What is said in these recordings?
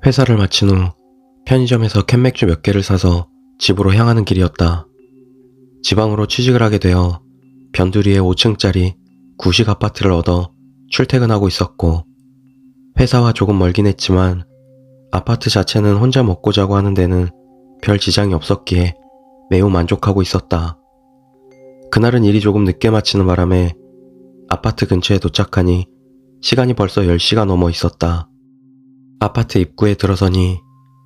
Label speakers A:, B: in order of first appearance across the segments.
A: 회사를 마친 후 편의점에서 캔맥주 몇 개를 사서 집으로 향하는 길이었다. 지방으로 취직을 하게 되어 변두리에 5층짜리 구식 아파트를 얻어 출퇴근하고 있었고, 회사와 조금 멀긴 했지만 아파트 자체는 혼자 먹고 자고 하는 데는 별 지장이 없었기에 매우 만족하고 있었다. 그날은 일이 조금 늦게 마치는 바람에 아파트 근처에 도착하니 시간이 벌써 10시가 넘어 있었다. 아파트 입구에 들어서니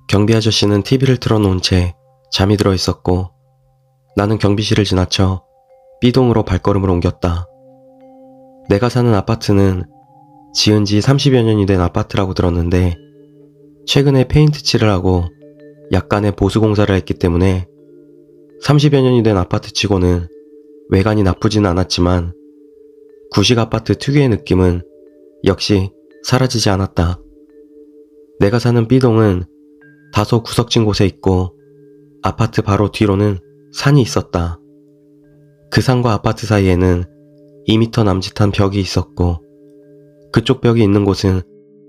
A: 경비 아저씨는 TV를 틀어놓은 채 잠이 들어 있었고, 나는 경비실을 지나쳐 B동으로 발걸음을 옮겼다. 내가 사는 아파트는 지은 지 30여 년이 된 아파트라고 들었는데, 최근에 페인트 칠을 하고 약간의 보수 공사를 했기 때문에 30여 년이 된 아파트 치고는 외관이 나쁘지는 않았지만 구식 아파트 특유의 느낌은 역시 사라지지 않았다. 내가 사는 B동은 다소 구석진 곳에 있고, 아파트 바로 뒤로는 산이 있었다. 그 산과 아파트 사이에는 2m 남짓한 벽이 있었고, 그쪽 벽이 있는 곳은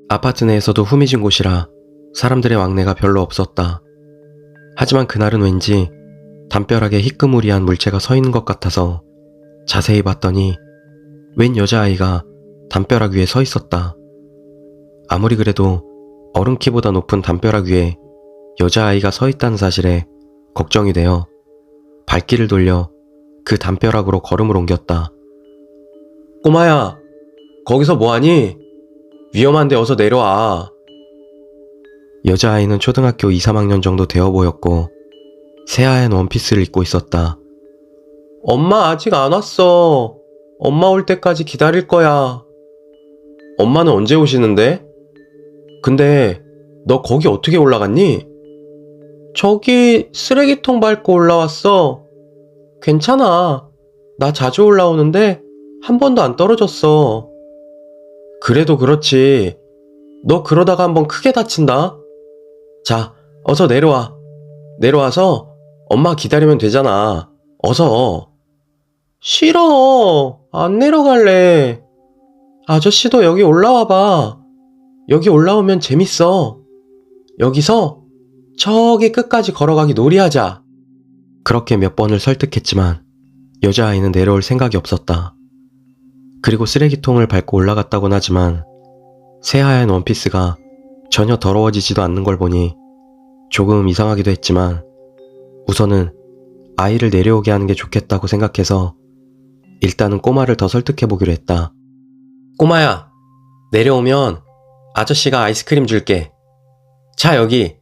A: 아파트 내에서도 후미진 곳이라 사람들의 왕래가 별로 없었다. 하지만 그날은 왠지 담벼락에 희끄무리한 물체가 서 있는 것 같아서 자세히 봤더니 웬 여자아이가 담벼락 위에 서 있었다. 아무리 그래도 어른 키보다 높은 담벼락 위에 여자아이가 서 있다는 사실에 걱정이 되어 발길을 돌려 그 담벼락으로 걸음을 옮겼다. 꼬마야, 거기서 뭐하니? 위험한데 어서 내려와. 여자아이는 초등학교 2, 3학년 정도 되어 보였고 새하얀 원피스를 입고 있었다. 엄마 아직 안 왔어. 엄마 올 때까지 기다릴 거야. 엄마는 언제 오시는데? 근데 너 거기 어떻게 올라갔니? 저기 쓰레기통 밟고 올라왔어. 괜찮아. 나 자주 올라오는데 한 번도 안 떨어졌어. 그래도 그렇지. 너 그러다가 한번 크게 다친다. 자, 어서 내려와. 내려와서 엄마 기다리면 되잖아. 어서. 싫어. 안 내려갈래. 아저씨도 여기 올라와봐. 여기 올라오면 재밌어. 여기서 저기 끝까지 걸어가기 놀이하자. 그렇게 몇 번을 설득했지만 여자아이는 내려올 생각이 없었다. 그리고 쓰레기통을 밟고 올라갔다곤 하지만 새하얀 원피스가 전혀 더러워지지도 않는 걸 보니 조금 이상하기도 했지만, 우선은 아이를 내려오게 하는 게 좋겠다고 생각해서 일단은 꼬마를 더 설득해보기로 했다. 꼬마야, 내려오면 아저씨가 아이스크림 줄게. 자, 여기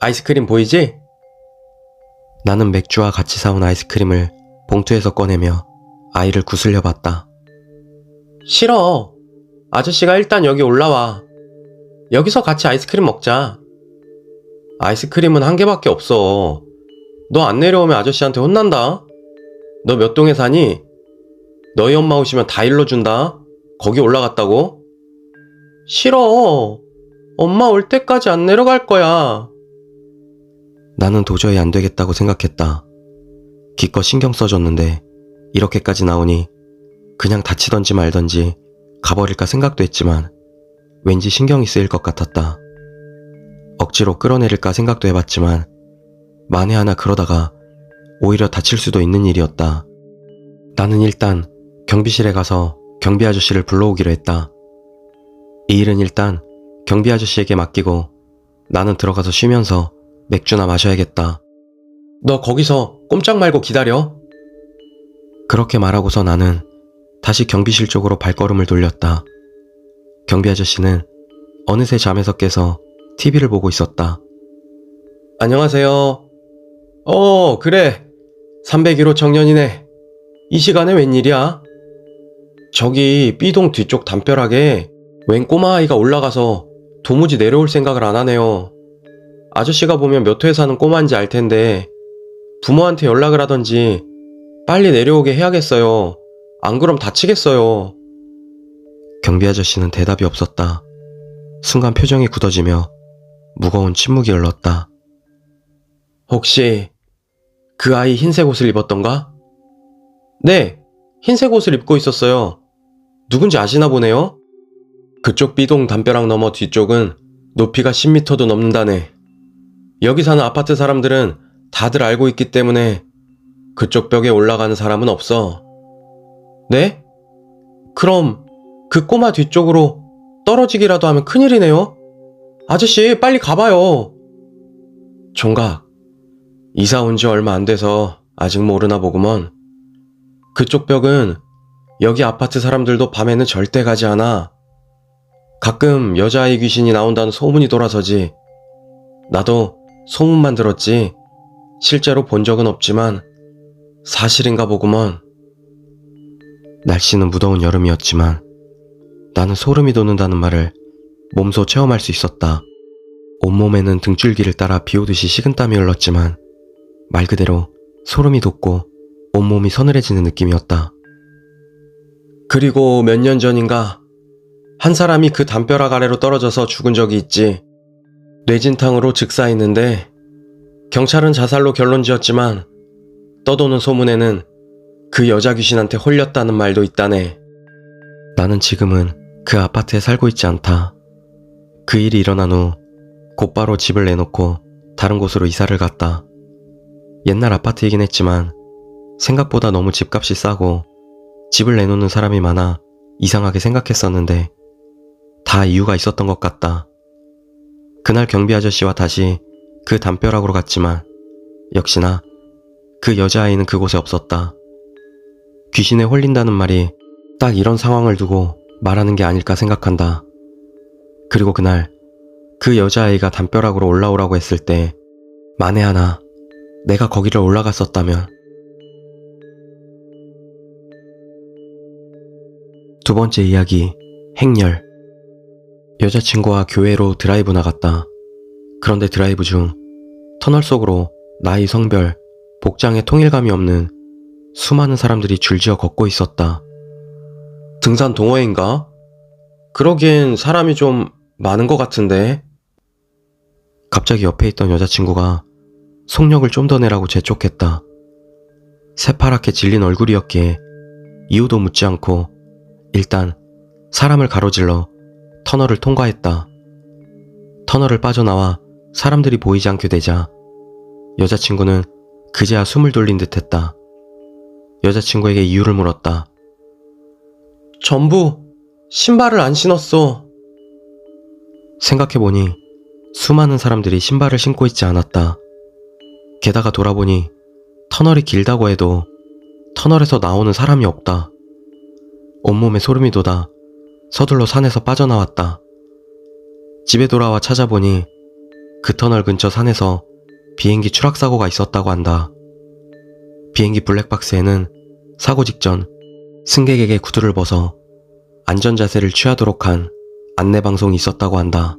A: 아이스크림 보이지? 나는 맥주와 같이 사온 아이스크림을 봉투에서 꺼내며 아이를 구슬려 봤다. 싫어. 아저씨가 일단 여기 올라와. 여기서 같이 아이스크림 먹자. 아이스크림은 한 개밖에 없어. 너 안 내려오면 아저씨한테 혼난다. 너 몇 동에 사니? 너희 엄마 오시면 다 일러준다. 거기 올라갔다고? 싫어. 엄마 올 때까지 안 내려갈 거야. 나는 도저히 안 되겠다고 생각했다. 기껏 신경 써줬는데 이렇게까지 나오니 그냥 다치던지 말던지 가버릴까 생각도 했지만 왠지 신경이 쓰일 것 같았다. 억지로 끌어내릴까 생각도 해봤지만 만에 하나 그러다가 오히려 다칠 수도 있는 일이었다. 나는 일단 경비실에 가서 경비 아저씨를 불러오기로 했다. 이 일은 일단 경비 아저씨에게 맡기고 나는 들어가서 쉬면서 맥주나 마셔야겠다. 너 거기서 꼼짝 말고 기다려. 그렇게 말하고서 나는 다시 경비실 쪽으로 발걸음을 돌렸다. 경비 아저씨는 어느새 잠에서 깨서 TV를 보고 있었다. 안녕하세요. 그래. 301호 청년이네. 이 시간에 웬일이야? 저기 B동 뒤쪽 담벼락에 웬 꼬마아이가 올라가서 도무지 내려올 생각을 안 하네요. 아저씨가 보면 몇 호에 사는 꼬마인지 알 텐데 부모한테 연락을 하던지 빨리 내려오게 해야겠어요. 안 그럼 다치겠어요. 경비 아저씨는 대답이 없었다. 순간 표정이 굳어지며 무거운 침묵이 흘렀다. 혹시 그 아이 흰색 옷을 입었던가? 네, 흰색 옷을 입고 있었어요. 누군지 아시나 보네요? 그쪽 B동 담벼락 너머 뒤쪽은 높이가 10m도 넘는다네. 여기 사는 아파트 사람들은 다들 알고 있기 때문에 그쪽 벽에 올라가는 사람은 없어. 네? 그럼 그 꼬마 뒤쪽으로 떨어지기라도 하면 큰일이네요. 아저씨, 빨리 가봐요. 총각, 이사 온 지 얼마 안 돼서 아직 모르나 보구먼. 그쪽 벽은 여기 아파트 사람들도 밤에는 절대 가지 않아. 가끔 여자아이 귀신이 나온다는 소문이 돌아서지. 나도 소문만 들었지 실제로 본 적은 없지만 사실인가 보구먼. 날씨는 무더운 여름이었지만 나는 소름이 돋는다는 말을 몸소 체험할 수 있었다. 온몸에는 등줄기를 따라 비오듯이 식은땀이 흘렀지만 말 그대로 소름이 돋고 온몸이 서늘해지는 느낌이었다. 그리고 몇 년 전인가 한 사람이 그 담벼락 아래로 떨어져서 죽은 적이 있지. 뇌진탕으로 즉사했는데 경찰은 자살로 결론 지었지만 떠도는 소문에는 그 여자 귀신한테 홀렸다는 말도 있다네. 나는 지금은 그 아파트에 살고 있지 않다. 그 일이 일어난 후 곧바로 집을 내놓고 다른 곳으로 이사를 갔다. 옛날 아파트이긴 했지만 생각보다 너무 집값이 싸고 집을 내놓는 사람이 많아 이상하게 생각했었는데 다 이유가 있었던 것 같다. 그날 경비 아저씨와 다시 그 담벼락으로 갔지만 역시나 그 여자아이는 그곳에 없었다. 귀신에 홀린다는 말이 딱 이런 상황을 두고 말하는 게 아닐까 생각한다. 그리고 그날 그 여자아이가 담벼락으로 올라오라고 했을 때 만에 하나 내가 거기를 올라갔었다면. 두 번째 이야기, 행렬. 여자친구와 교회로 드라이브 나갔다. 그런데 드라이브 중 터널 속으로 나이, 성별, 복장에 통일감이 없는 수많은 사람들이 줄지어 걷고 있었다. 등산 동호회인가? 그러기엔 사람이 좀 많은 것 같은데. 갑자기 옆에 있던 여자친구가 속력을 좀 더 내라고 재촉했다. 새파랗게 질린 얼굴이었기에 이유도 묻지 않고 일단 사람을 가로질러 터널을 통과했다. 터널을 빠져나와 사람들이 보이지 않게 되자 여자친구는 그제야 숨을 돌린 듯 했다. 여자친구에게 이유를 물었다. 전부 신발을 안 신었어. 생각해보니 수많은 사람들이 신발을 신고 있지 않았다. 게다가 돌아보니 터널이 길다고 해도 터널에서 나오는 사람이 없다. 온몸에 소름이 돋아 서둘러 산에서 빠져나왔다. 집에 돌아와 찾아보니 그 터널 근처 산에서 비행기 추락사고가 있었다고 한다. 비행기 블랙박스에는 사고 직전 승객에게 구두를 벗어 안전자세를 취하도록 한 안내방송이 있었다고 한다.